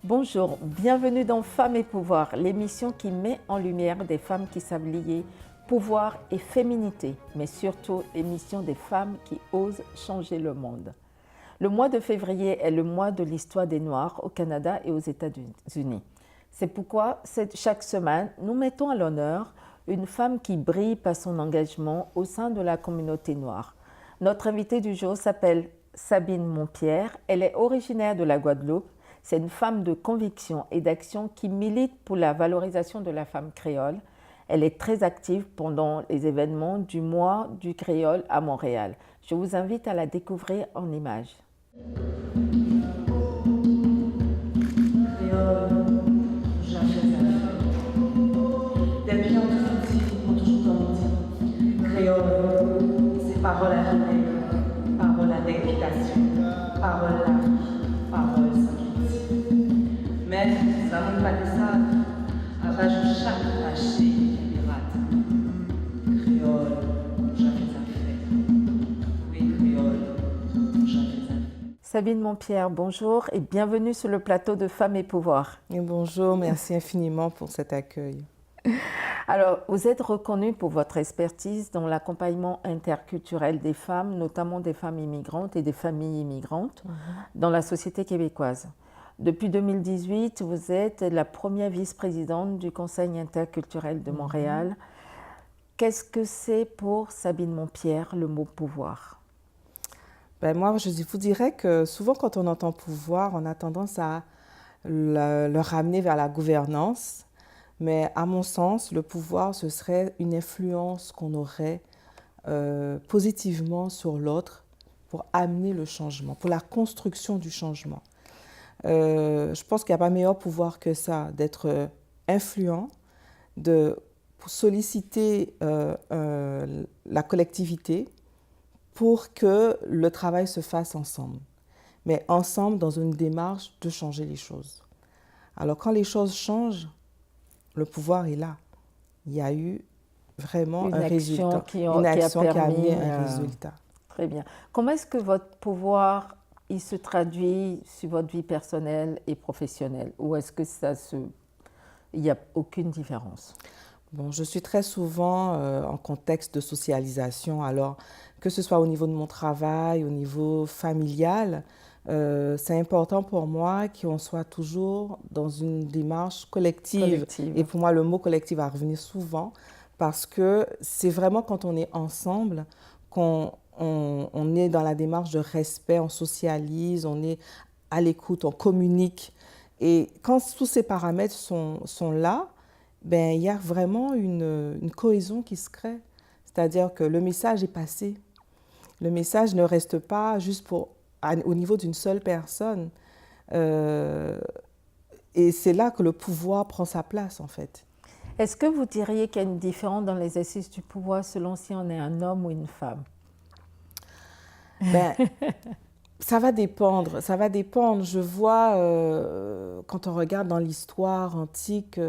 Bonjour, bienvenue dans Femmes et Pouvoir, l'émission qui met en lumière des femmes qui savent lier pouvoir et féminité, mais surtout l'émission des femmes qui osent changer le monde. Le mois de février est le mois de l'histoire des Noirs au Canada et aux États-Unis. C'est pourquoi chaque semaine, nous mettons à l'honneur une femme qui brille par son engagement au sein de la communauté noire. Notre invitée du jour s'appelle Sabine Montpierre. Elle est originaire de la Guadeloupe. C'est une femme de conviction et d'action qui milite pour la valorisation de la femme créole. Elle est très active pendant les événements du mois du créole à Montréal. Je vous invite à la découvrir en images. Depuis on toujours dit, créole, c'est parole à lumière, parole à l'invitation, parole à parole sans critique. Mais ça ne pas de ça, à base de chaque tâche pirate. Créole, jamais fait. Oui, créole, jamais fait. Sabine Montpierre, bonjour et bienvenue sur le plateau de Femmes et Pouvoir. Et bonjour, merci infiniment pour cet accueil. Alors, vous êtes reconnue pour votre expertise dans l'accompagnement interculturel des femmes, notamment des femmes immigrantes et des familles immigrantes dans la société québécoise. Depuis 2018, vous êtes la première vice-présidente du Conseil interculturel de Montréal. Qu'est-ce que c'est pour Sabine Montpierre, le mot pouvoir? Moi, je vous dirais que souvent, quand on entend pouvoir, on a tendance à le ramener vers la gouvernance. Mais à mon sens, le pouvoir, ce serait une influence qu'on aurait positivement sur l'autre pour amener le changement, pour la construction du changement. Je pense qu'il n'y a pas meilleur pouvoir que ça, d'être influent, de solliciter la collectivité pour que le travail se fasse ensemble. Mais ensemble, dans une démarche de changer les choses. Alors quand les choses changent, le pouvoir est là. Il y a eu vraiment un résultat, une action qui a amené un résultat. Très bien. Comment est-ce que votre pouvoir il se traduit sur votre vie personnelle et professionnelle? Ou est-ce que il n'y a aucune différence? Bon, je suis très souvent en contexte de socialisation, alors que ce soit au niveau de mon travail, au niveau familial, c'est important pour moi qu'on soit toujours dans une démarche collective. Et pour moi, le mot collectif va revenir souvent parce que c'est vraiment quand on est ensemble qu'on est dans la démarche de respect, on socialise, on est à l'écoute, on communique. Et quand tous ces paramètres sont là, il y a vraiment une cohésion qui se crée. C'est-à-dire que le message est passé. Le message ne reste pas juste au niveau d'une seule personne. Et c'est là que le pouvoir prend sa place, en fait. Est-ce que vous diriez qu'il y a une différence dans l'exercice du pouvoir selon si on est un homme ou une femme? Ça va dépendre. Ça va dépendre. Je vois, quand on regarde dans l'histoire antique,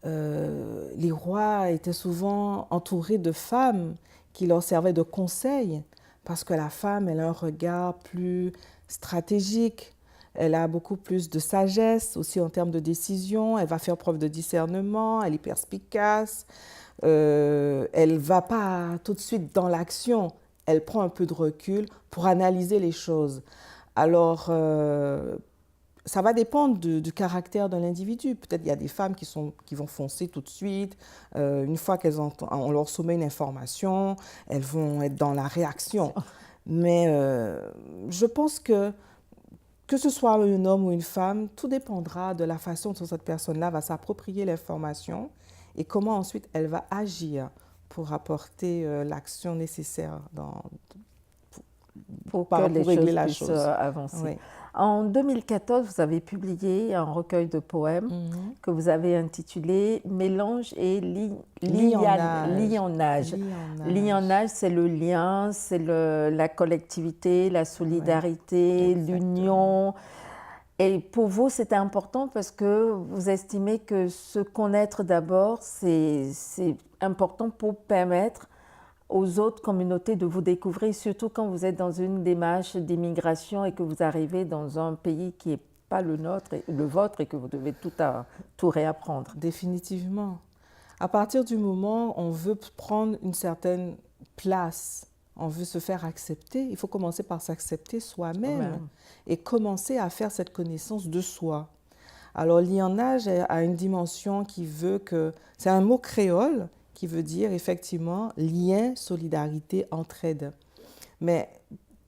les rois étaient souvent entourés de femmes qui leur servaient de conseil, parce que la femme, elle a un regard plus stratégique, elle a beaucoup plus de sagesse aussi en termes de décision, elle va faire preuve de discernement, elle est perspicace, elle ne va pas tout de suite dans l'action, elle prend un peu de recul pour analyser les choses. Alors, ça va dépendre du caractère de l'individu. Peut-être qu'il y a des femmes qui vont foncer tout de suite. Une fois on leur soumet une information, elles vont être dans la réaction. Mais je pense que ce soit un homme ou une femme, tout dépendra de la façon dont cette personne-là va s'approprier l'information et comment ensuite elle va agir pour apporter l'action nécessaire pour régler la chose. Avancer. Oui. En 2014, vous avez publié un recueil de poèmes que vous avez intitulé « Mélange et lionnage ». Lionnage, c'est le lien, c'est la collectivité, la solidarité, l'union. Et pour vous, c'était important parce que vous estimez que se connaître d'abord, c'est important pour permettre aux autres communautés de vous découvrir, surtout quand vous êtes dans une démarche d'immigration et que vous arrivez dans un pays qui est pas le nôtre, le vôtre, et que vous devez tout réapprendre. Définitivement. À partir du moment où on veut prendre une certaine place, on veut se faire accepter, il faut commencer par s'accepter soi-même et commencer à faire cette connaissance de soi. Alors, l'IANAGE a une dimension qui veut que... C'est un mot créole qui veut dire effectivement lien, solidarité, entraide. Mais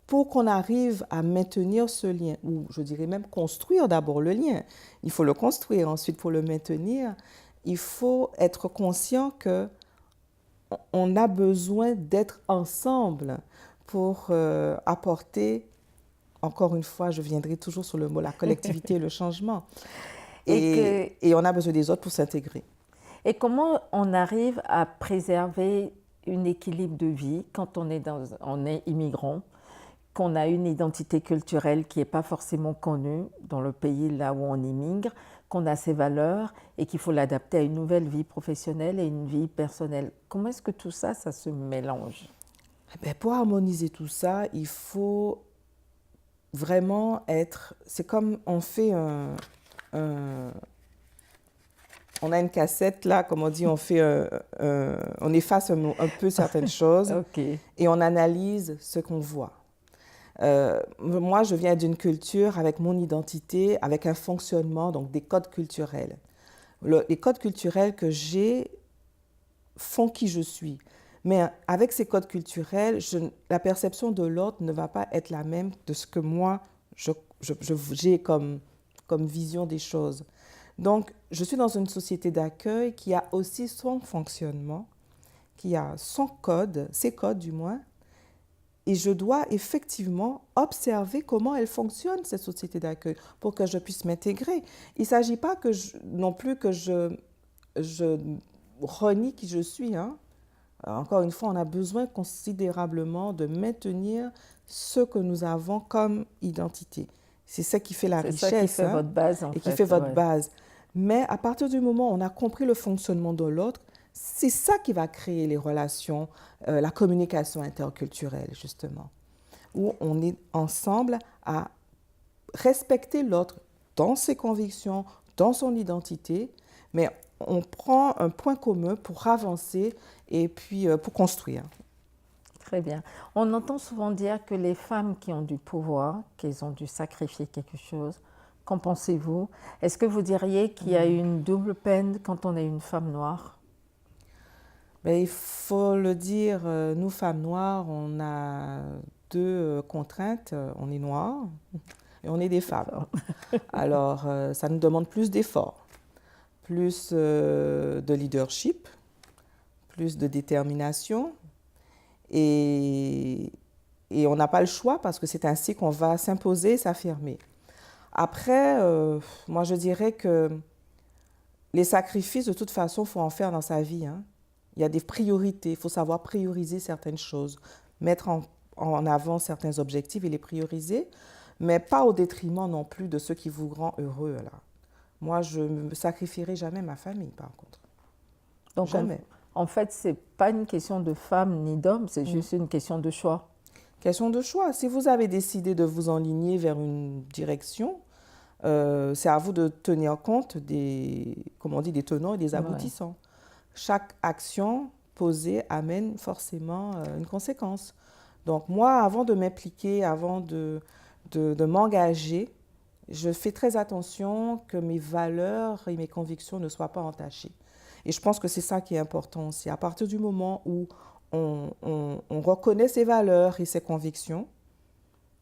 pour qu'on arrive à maintenir ce lien, ou je dirais même construire d'abord le lien, il faut le construire, ensuite pour le maintenir, il faut être conscient qu'on a besoin d'être ensemble pour apporter, encore une fois, je viendrai toujours sur le mot, la collectivité et le changement. Et on a besoin des autres pour s'intégrer. Et comment on arrive à préserver un équilibre de vie quand on est immigrant, qu'on a une identité culturelle qui n'est pas forcément connue dans le pays là où on immigre, qu'on a ses valeurs et qu'il faut l'adapter à une nouvelle vie professionnelle et une vie personnelle. Comment est-ce que tout ça, ça se mélange? Pour harmoniser tout ça, il faut vraiment être... C'est comme on fait on a une cassette là, comme on dit, on efface un peu certaines choses et on analyse ce qu'on voit. Moi, je viens d'une culture avec mon identité, avec un fonctionnement, donc des codes culturels. Les codes culturels que j'ai font qui je suis. Mais avec ces codes culturels, la perception de l'autre ne va pas être la même de ce que moi, j'ai comme vision des choses. Donc, je suis dans une société d'accueil qui a aussi son fonctionnement, qui a son code, ses codes du moins, et je dois effectivement observer comment elle fonctionne, cette société d'accueil, pour que je puisse m'intégrer. Il ne s'agit pas non plus que je renie qui je suis. Hein. Encore une fois, on a besoin considérablement de maintenir ce que nous avons comme identité. C'est ça qui fait la richesse. C'est ça qui fait votre base, en fait. Et qui fait votre base. Mais à partir du moment où on a compris le fonctionnement de l'autre, c'est ça qui va créer les relations, la communication interculturelle, justement, où on est ensemble à respecter l'autre dans ses convictions, dans son identité, mais on prend un point commun pour avancer et puis pour construire. Très bien. On entend souvent dire que les femmes qui ont du pouvoir, qu'elles ont dû sacrifier quelque chose. Qu'en pensez-vous? Est-ce que vous diriez qu'il y a une double peine quand on est une femme noire? Il faut le dire, nous, femmes noires, on a deux contraintes. On est noires et on est des femmes. Alors, ça nous demande plus d'efforts, plus de leadership, plus de détermination. Et on n'a pas le choix parce que c'est ainsi qu'on va s'imposer, s'affirmer. Après, moi, je dirais que les sacrifices, de toute façon, il faut en faire dans sa vie. Hein. Il y a des priorités, il faut savoir prioriser certaines choses, mettre en avant certains objectifs et les prioriser, mais pas au détriment non plus de ce qui vous rend heureux. Là. Moi, je ne me sacrifierai jamais ma famille, par contre. Donc, jamais. En fait, ce n'est pas une question de femme ni d'homme, c'est juste une question de choix. Question de choix. Si vous avez décidé de vous enligner vers une direction, c'est à vous de tenir compte des tenants et des aboutissants. Ouais. Chaque action posée amène forcément une conséquence. Donc moi, avant de m'impliquer, avant de m'engager, je fais très attention que mes valeurs et mes convictions ne soient pas entachées. Et je pense que c'est ça qui est important aussi. À partir du moment où on reconnaît ses valeurs et ses convictions,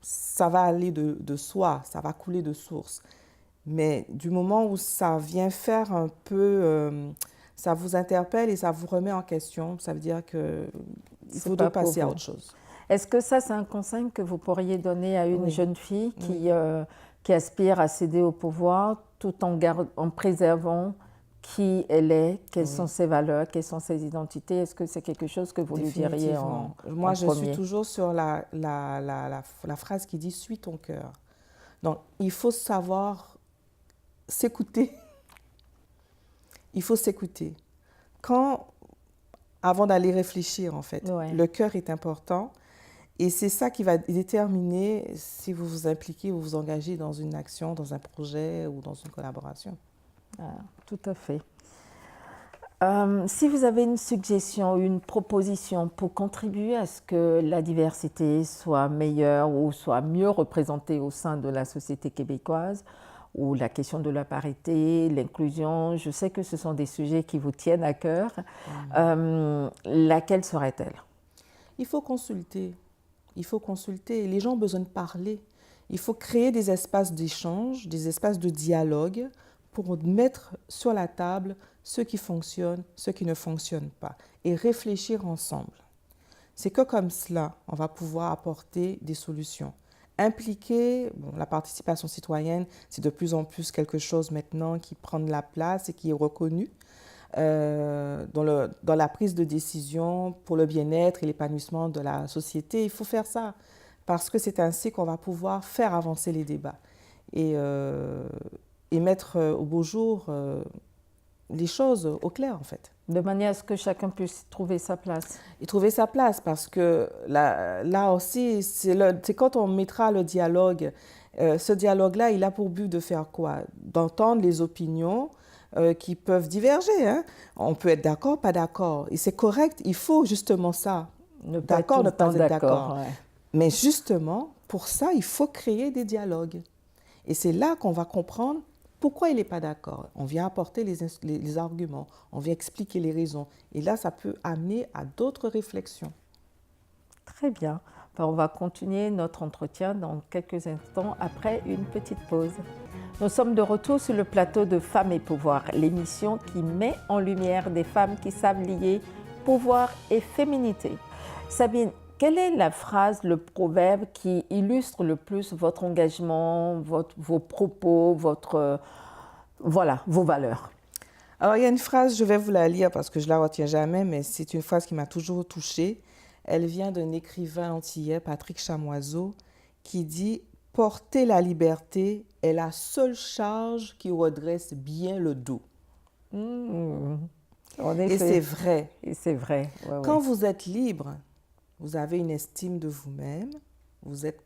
ça va aller de soi, ça va couler de source. Mais du moment où ça vient faire un peu, ça vous interpelle et ça vous remet en question, ça veut dire qu'il faut passer à autre chose. Est-ce que ça, c'est un conseil que vous pourriez donner à une jeune fille qui aspire à céder au pouvoir tout en préservant qui elle est, quelles sont ses valeurs, quelles sont ses identités? Est-ce que c'est quelque chose que vous lui diriez en Moi, je premier? suis toujours sur la phrase qui dit « suis ton cœur ». Donc, il faut savoir s'écouter. Il faut s'écouter. Avant d'aller réfléchir, en fait, le cœur est important. Et c'est ça qui va déterminer si vous vous impliquez ou vous engagez dans une action, dans un projet ou dans une collaboration. Ah, tout à fait. Si vous avez une suggestion, une proposition pour contribuer à ce que la diversité soit meilleure ou soit mieux représentée au sein de la société québécoise, ou la question de la parité, l'inclusion, je sais que ce sont des sujets qui vous tiennent à cœur, laquelle serait-elle? Il faut consulter. Il faut consulter. Les gens ont besoin de parler. Il faut créer des espaces d'échange, des espaces de dialogue pour mettre sur la table ce qui fonctionne, ce qui ne fonctionne pas et réfléchir ensemble. C'est que comme cela, on va pouvoir apporter des solutions. Impliquer, la participation citoyenne, c'est de plus en plus quelque chose maintenant qui prend de la place et qui est reconnu dans la prise de décision pour le bien-être et l'épanouissement de la société. Il faut faire ça parce que c'est ainsi qu'on va pouvoir faire avancer les débats et mettre au beau jour les choses au clair, en fait. De manière à ce que chacun puisse trouver sa place. Et trouver sa place, parce que là aussi, c'est quand on mettra le dialogue. Ce dialogue-là, il a pour but de faire quoi? D'entendre les opinions qui peuvent diverger. Hein? On peut être d'accord, pas d'accord. Et c'est correct, il faut justement ça. D'accord, ne pas être d'accord. Ouais. Mais justement, pour ça, il faut créer des dialogues. Et c'est là qu'on va comprendre pourquoi il n'est pas d'accord. On vient apporter les arguments, on vient expliquer les raisons. Et là, ça peut amener à d'autres réflexions. Très bien. On va continuer notre entretien dans quelques instants après une petite pause. Nous sommes de retour sur le plateau de Femmes et Pouvoir, l'émission qui met en lumière des femmes qui savent lier pouvoir et féminité. Sabine, quelle est la phrase, le proverbe qui illustre le plus votre engagement, vos propos, vos valeurs? Alors, il y a une phrase, je vais vous la lire parce que je ne la retiens jamais, mais c'est une phrase qui m'a toujours touchée. Elle vient d'un écrivain antillais, Patrick Chamoiseau, qui dit « Porter la liberté est la seule charge qui redresse bien le dos. » Et c'est vrai. Et c'est vrai. Ouais, Quand vous êtes libre, vous avez une estime de vous-même, vous êtes,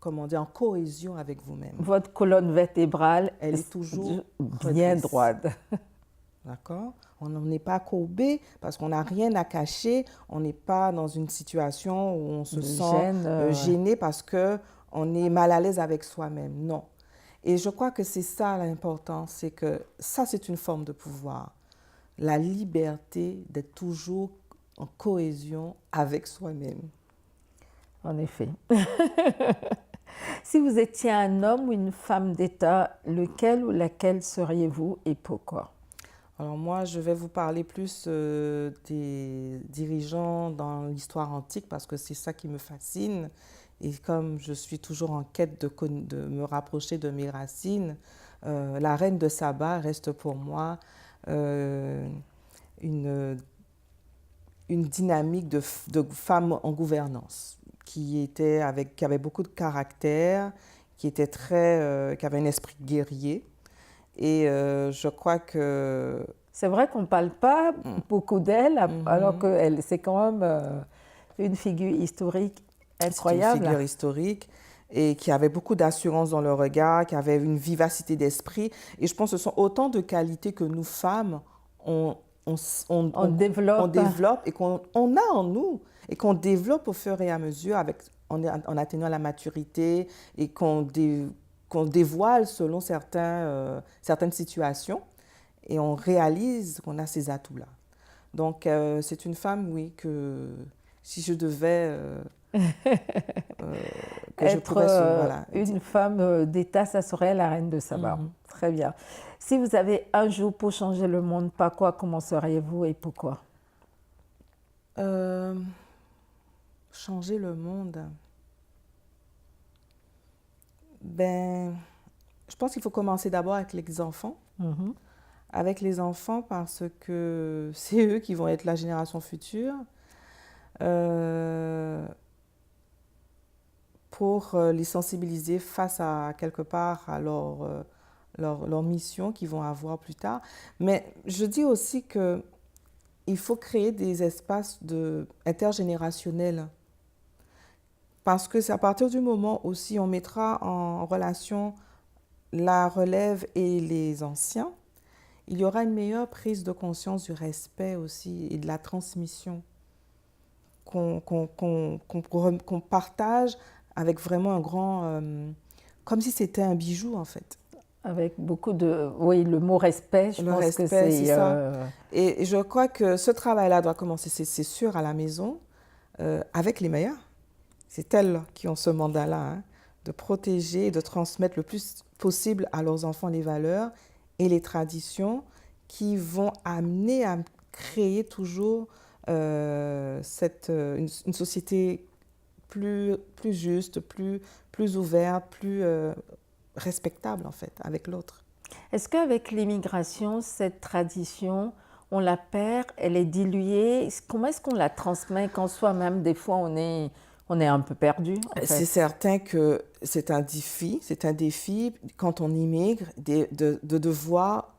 en cohésion avec vous-même. Votre colonne vertébrale, elle est toujours bien droite. D'accord? On n'est pas courbé parce qu'on n'a rien à cacher, on n'est pas dans une situation où on se sent gêné parce qu'on est mal à l'aise avec soi-même. Non. Et je crois que c'est ça l'important, c'est que ça, c'est une forme de pouvoir. La liberté d'être toujours en cohésion avec soi-même. En effet. Si vous étiez un homme ou une femme d'État, lequel ou laquelle seriez-vous et pourquoi? Alors moi, je vais vous parler plus des dirigeants dans l'histoire antique parce que c'est ça qui me fascine. Et comme je suis toujours en quête de me rapprocher de mes racines, la reine de Saba reste pour moi une dynamique de femmes en gouvernance qui avait beaucoup de caractère, qui avait un esprit guerrier. Et je crois que... C'est vrai qu'on ne parle pas beaucoup d'elle, alors que c'est quand même une figure historique incroyable. C'est une figure historique et qui avait beaucoup d'assurance dans le regard, qui avait une vivacité d'esprit. Et je pense que ce sont autant de qualités que nous, femmes, on développe et qu'on a en nous et qu'on développe au fur et à mesure en atteignant la maturité et qu'on dévoile selon certaines situations et on réalise qu'on a ces atouts-là. Donc, c'est une femme, oui, que si je devais... une femme d'État, ça serait la reine de Saba. Très bien. Si vous avez un jour pour changer le monde, par quoi commenceriez-vous et pourquoi? Changer le monde... Ben, je pense qu'il faut commencer d'abord avec les enfants. Avec les enfants parce que c'est eux qui vont être la génération future. Pour les sensibiliser face à, quelque part, à leur mission qu'ils vont avoir plus tard. Mais je dis aussi qu'il faut créer des espaces intergénérationnels. Parce que c'est à partir du moment aussi on mettra en relation la relève et les anciens, il y aura une meilleure prise de conscience du respect aussi et de la transmission qu'on partage avec vraiment un grand... comme si c'était un bijou en fait. Avec beaucoup de... Oui, le mot respect, je Le pense que respect, c'est ça. c'est... Et je crois que ce travail-là doit commencer, c'est sûr, à la maison, avec les meilleurs. C'est elles qui ont ce mandat-là, hein, de protéger et de transmettre le plus possible à leurs enfants les valeurs et les traditions qui vont amener à créer toujours une société plus juste, plus ouverte, plus respectable en fait, avec l'autre. Est-ce qu'avec l'immigration, cette tradition, on la perd, elle est diluée? Comment est-ce qu'on la transmet quand soi-même, des fois, on est un peu perdu en fait? C'est certain que c'est un défi quand on immigre de devoir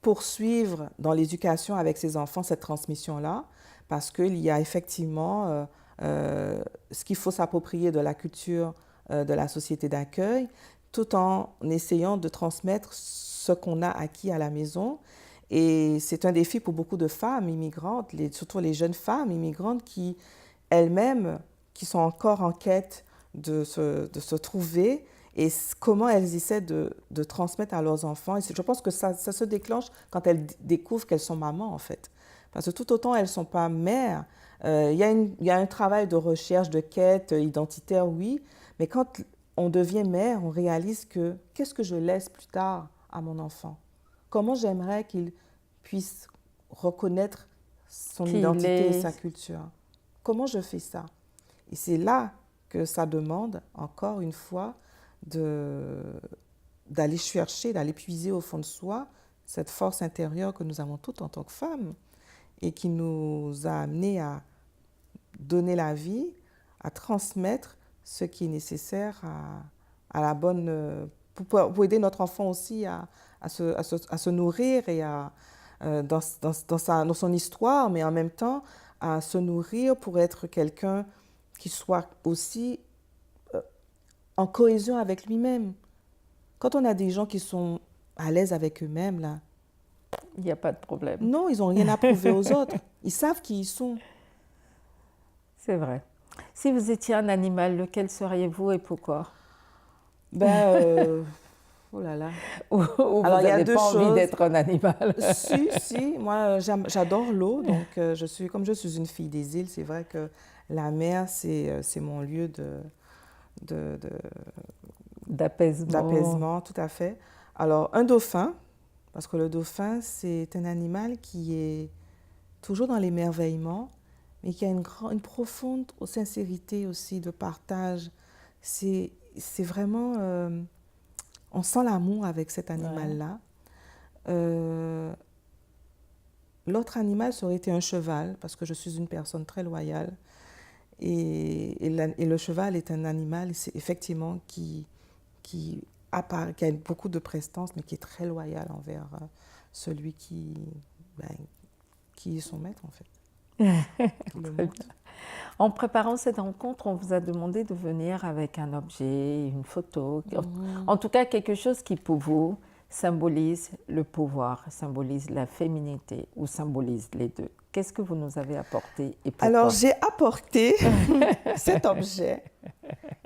poursuivre dans l'éducation avec ses enfants cette transmission-là, parce qu'il y a effectivement ce qu'il faut s'approprier de la culture de la société d'accueil, tout en essayant de transmettre ce qu'on a acquis à la maison. Et c'est un défi pour beaucoup de femmes immigrantes, surtout les jeunes femmes immigrantes qui, elles-mêmes, qui sont encore en quête de se trouver et comment elles essaient de transmettre à leurs enfants. Et je pense que ça se déclenche quand elles découvrent qu'elles sont mamans, en fait. Parce que tout autant elles ne sont pas mères, il y a un travail de recherche, de quête identitaire, oui, mais quand on devient mère, on réalise que qu'est-ce que je laisse plus tard à mon enfant? Comment j'aimerais qu'il puisse reconnaître son identité et sa culture? Comment je fais ça? Et c'est là que ça demande, encore une fois, d'aller chercher, d'aller puiser au fond de soi cette force intérieure que nous avons toutes en tant que femmes et qui nous a amenés à donner la vie, à transmettre ce qui est nécessaire à la bonne... pour aider notre enfant aussi à se nourrir et dans son histoire, mais en même temps à se nourrir pour être quelqu'un qui soit aussi en cohésion avec lui-même. Quand on a des gens qui sont à l'aise avec eux-mêmes, là, il n'y a pas de problème. Non, ils n'ont rien à prouver aux autres. Ils savent qui ils sont. C'est vrai. Si vous étiez un animal, lequel seriez-vous et pourquoi? Oh là là. Ou alors, vous n'avez pas envie d'être un animal? Si. Moi, j'adore l'eau. Donc, comme je suis une fille des îles, c'est vrai que la mer, c'est mon lieu d'apaisement, tout à fait. Alors, un dauphin, parce que le dauphin, c'est un animal qui est toujours dans l'émerveillement, mais qui a une profonde sincérité aussi de partage. C'est vraiment... on sent l'amour avec cet animal-là. Ouais. L'autre animal, ça aurait été un cheval, parce que je suis une personne très loyale. Et le cheval est un animal, effectivement, qui a beaucoup de prestance, mais qui est très loyal envers celui qui est son maître, en fait. En préparant cette rencontre, on vous a demandé de venir avec un objet, une photo, en tout cas quelque chose qui pour vous symbolise le pouvoir, symbolise la féminité ou symbolise les deux. Qu'est-ce que vous nous avez apporté et pourquoi? Alors, j'ai apporté cet objet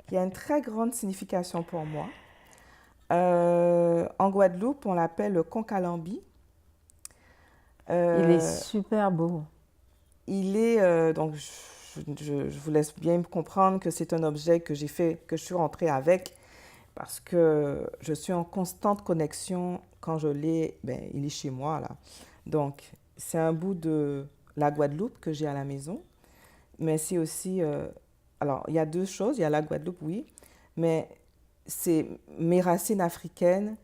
qui a une très grande signification pour moi. En Guadeloupe, on l'appelle le concalambi. Il est super beau. Il est, donc je vous laisse bien comprendre que c'est un objet que j'ai fait, que je suis rentrée avec, parce que je suis en constante connexion. Quand je l'ai, il est chez moi, là. Donc, c'est un bout de la Guadeloupe que j'ai à la maison, mais c'est aussi... alors, il y a deux choses. Il y a la Guadeloupe, oui, mais c'est mes racines africaines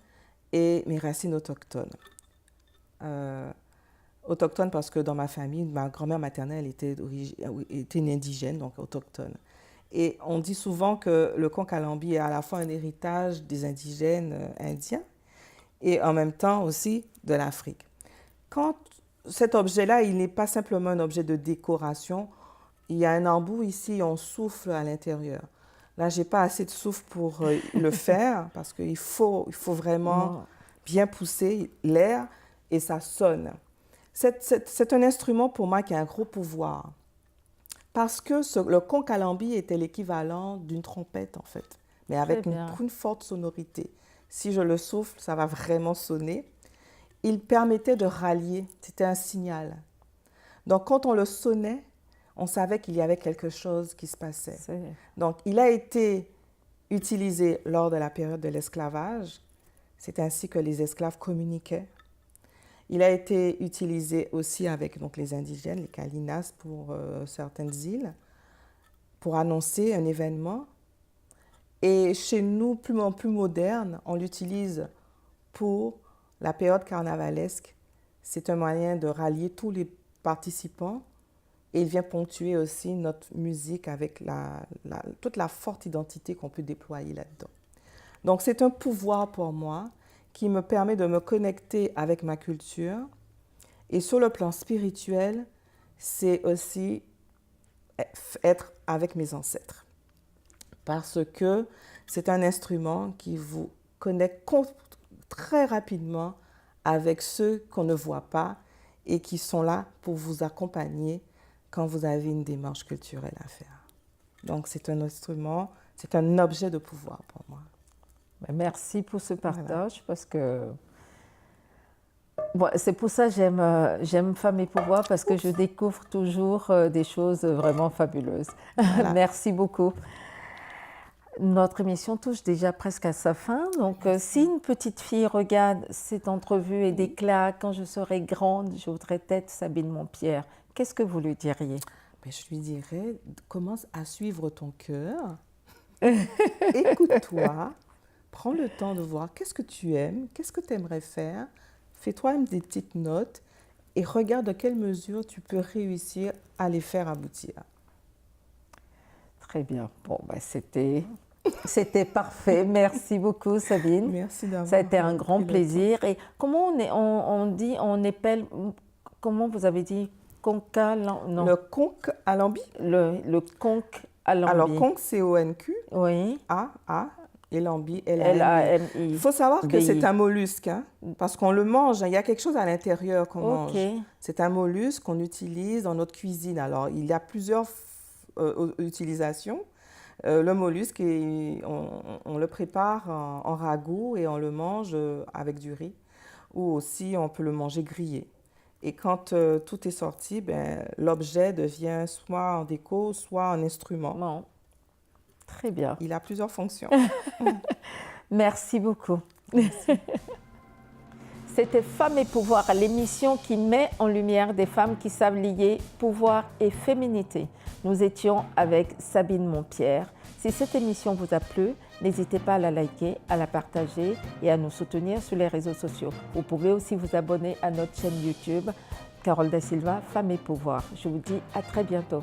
et mes racines autochtones. Autochtone parce que dans ma famille, ma grand-mère maternelle était une indigène, donc autochtone. Et on dit souvent que le concalambi est à la fois un héritage des indigènes indiens et en même temps aussi de l'Afrique. Quand cet objet-là, il n'est pas simplement un objet de décoration, il y a un embout ici et on souffle à l'intérieur. Là, je n'ai pas assez de souffle pour le faire parce qu'il faut vraiment bien pousser l'air et ça sonne. C'est un instrument pour moi qui a un gros pouvoir parce que le conque alambi était l'équivalent d'une trompette en fait, mais avec une forte sonorité. Si je le souffle, ça va vraiment sonner. Il permettait de rallier, c'était un signal. Donc quand on le sonnait, on savait qu'il y avait quelque chose qui se passait. Donc il a été utilisé lors de la période de l'esclavage. C'est ainsi que les esclaves communiquaient. Il a été utilisé aussi avec donc, les indigènes, les Kalinas pour certaines îles, pour annoncer un événement. Et chez nous, plus moderne, on l'utilise pour la période carnavalesque. C'est un moyen de rallier tous les participants et il vient ponctuer aussi notre musique avec toute la forte identité qu'on peut déployer là-dedans. Donc c'est un pouvoir pour moi qui me permet de me connecter avec ma culture et sur le plan spirituel, c'est aussi être avec mes ancêtres. Parce que c'est un instrument qui vous connecte très rapidement avec ceux qu'on ne voit pas et qui sont là pour vous accompagner quand vous avez une démarche culturelle à faire. Donc c'est un instrument, c'est un objet de pouvoir pour moi. Merci pour ce partage parce que c'est pour ça que j'aime Femmes et Pouvoir parce que je découvre toujours des choses vraiment fabuleuses. Merci beaucoup. Notre émission touche déjà presque à sa fin. Donc, si une petite fille regarde cette entrevue et déclare « Quand je serai grande, je voudrais être Sabine Montpierre », qu'est-ce que vous lui diriez? Je lui dirais « Commence à suivre ton cœur, écoute-toi, prends le temps de voir qu'est-ce que tu aimes, qu'est-ce que tu aimerais faire, fais-toi des petites notes et regarde de quelle mesure tu peux réussir à les faire aboutir. » Très bien. Bon, c'était parfait. Merci beaucoup, Sabine. Merci d'avoir. Ça a été un grand plaisir. Et comment on épelle, comment vous avez dit, non. Le conque alambi. Le conque alambi. Alors, conque, C-O-N-Q. Oui. A, et lambi, L-A-M-I. Il faut savoir que c'est un mollusque, hein, parce qu'on le mange. Il y a quelque chose à l'intérieur qu'on mange. C'est un mollusque qu'on utilise dans notre cuisine. Alors, il y a plusieurs utilisations. Le mollusque, on le prépare en ragoût et on le mange avec du riz. Ou aussi, on peut le manger grillé. Et quand tout est sorti, l'objet devient soit en déco, soit en instrument. Bon. Très bien. Il a plusieurs fonctions. Merci beaucoup. Merci. C'était Femmes et Pouvoir, l'émission qui met en lumière des femmes qui savent lier pouvoir et féminité. Nous étions avec Sabine Montpierre. Si cette émission vous a plu, n'hésitez pas à la liker, à la partager et à nous soutenir sur les réseaux sociaux. Vous pouvez aussi vous abonner à notre chaîne YouTube, Carole Da Silva, Femmes et Pouvoir. Je vous dis à très bientôt.